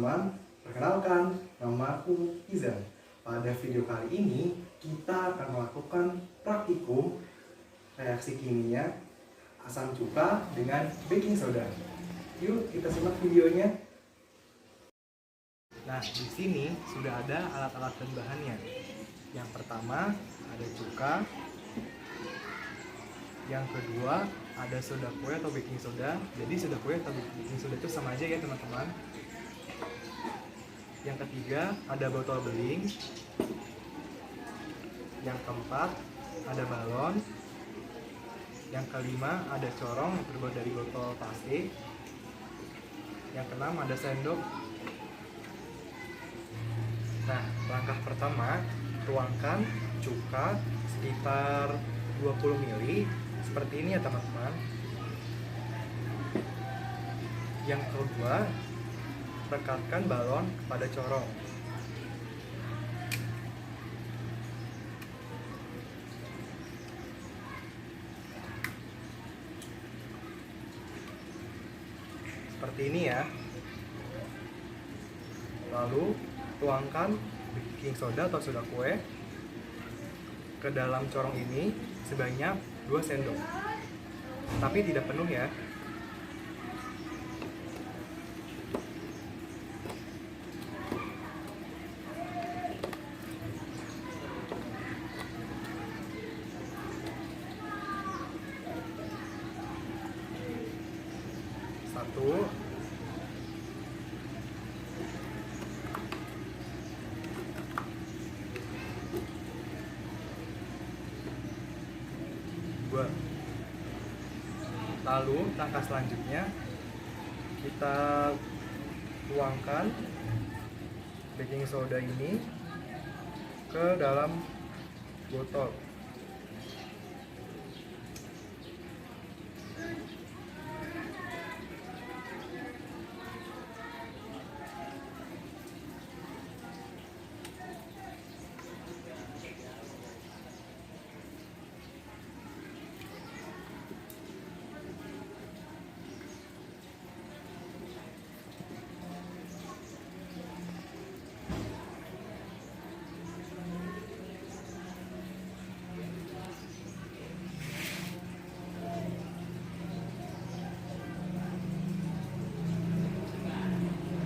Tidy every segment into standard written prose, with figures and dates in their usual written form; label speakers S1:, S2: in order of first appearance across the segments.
S1: teman-teman, perkenalkan, namaku Izan. Pada video kali ini, kita akan melakukan praktikum reaksi kimia asam cuka dengan baking soda. Yuk kita simak videonya. Nah, di sini sudah ada alat-alat dan bahannya. Yang pertama ada cuka. Yang kedua ada soda kue atau baking soda. Jadi soda kue atau baking soda itu sama aja ya teman-teman. Yang ketiga ada botol beling. Yang keempat ada balon. Yang kelima ada corong yang terbuat dari botol plastik. Yang keenam ada sendok. Nah, langkah pertama, tuangkan cuka sekitar 20 ml seperti ini ya teman-teman. Yang kedua, rekatkan balon kepada corong. Seperti ini ya. Lalu tuangkan baking soda atau soda kue ke dalam corong ini sebanyak 2 sendok. Tapi tidak penuh ya. Satu, dua. Lalu langkah selanjutnya kita tuangkan baking soda ini ke dalam botol.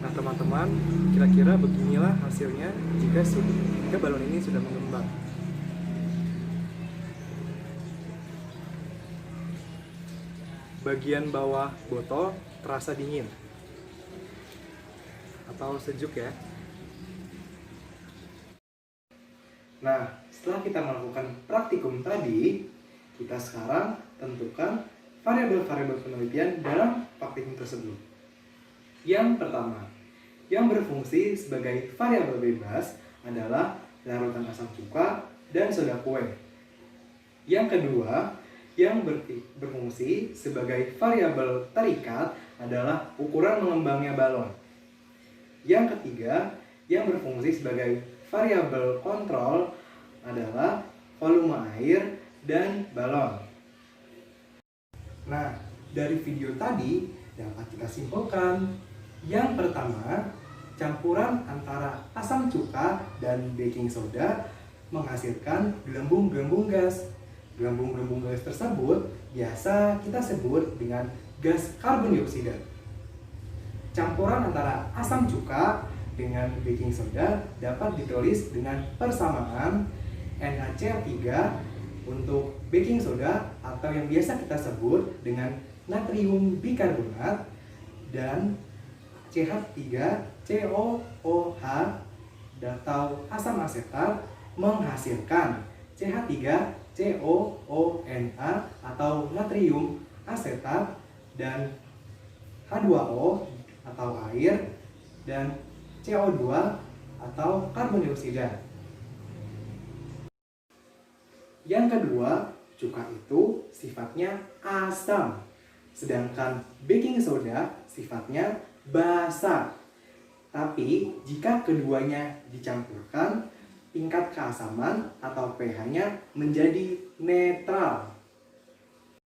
S1: Nah teman-teman, kira-kira beginilah hasilnya jika balon ini sudah mengembang. Bagian bawah botol terasa dingin atau sejuk ya. Nah, setelah kita melakukan praktikum tadi, kita sekarang tentukan variabel-variabel penelitian dalam praktikum tersebut. Yang pertama, yang berfungsi sebagai variabel bebas adalah larutan asam cuka dan soda kue. Yang kedua, yang berfungsi sebagai variabel terikat adalah ukuran mengembangnya balon. Yang ketiga, yang berfungsi sebagai variabel kontrol adalah volume air dan balon. Nah, dari video tadi dapat kita simpulkan. Yang pertama, campuran antara asam cuka dan baking soda menghasilkan gelembung-gelembung gas. Gelembung-gelembung gas tersebut biasa kita sebut dengan gas karbon dioksida. Campuran antara asam cuka dengan baking soda dapat ditulis dengan persamaan NaCl3 untuk baking soda atau yang biasa kita sebut dengan natrium bikarbonat dan CH3COOH atau asam asetat menghasilkan CH3COONA atau natrium asetat dan H2O atau air dan CO2 atau karbon dioksida. Yang kedua, cuka itu sifatnya asam, sedangkan baking soda sifatnya basa. Tapi jika keduanya dicampurkan, tingkat keasaman atau pH-nya menjadi netral.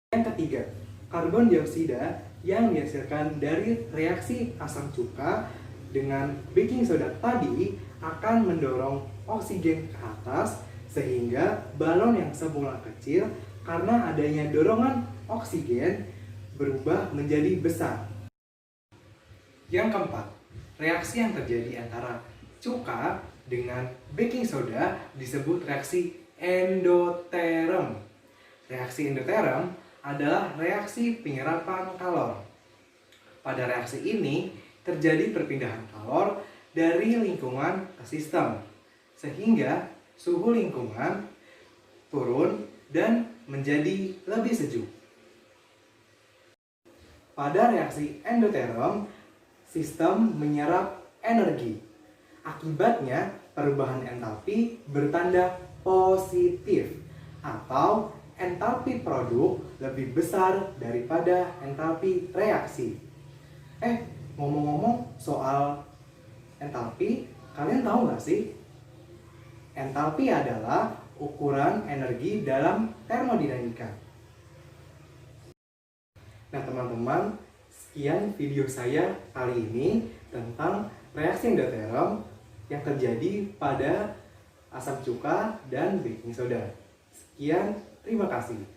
S1: Yang ketiga, karbon dioksida yang dihasilkan dari reaksi asam cuka dengan baking soda tadi akan mendorong oksigen ke atas sehingga balon yang semula kecil karena adanya dorongan oksigen berubah menjadi besar. Yang keempat, reaksi yang terjadi antara cuka dengan baking soda disebut reaksi endoterm. Reaksi endoterm adalah reaksi penyerapan kalor. Pada reaksi ini terjadi perpindahan kalor dari lingkungan ke sistem, sehingga suhu lingkungan turun dan menjadi lebih sejuk. Pada reaksi endoterm, sistem menyerap energi. Akibatnya, perubahan entalpi bertanda positif atau entalpi produk lebih besar daripada entalpi reaksi. Ngomong-ngomong soal entalpi, kalian tahu nggak sih? Entalpi adalah ukuran energi dalam termodinamika. Nah teman-teman, sekian video saya kali ini tentang reaksi endoterm yang terjadi pada asam cuka dan baking soda. Sekian, terima kasih.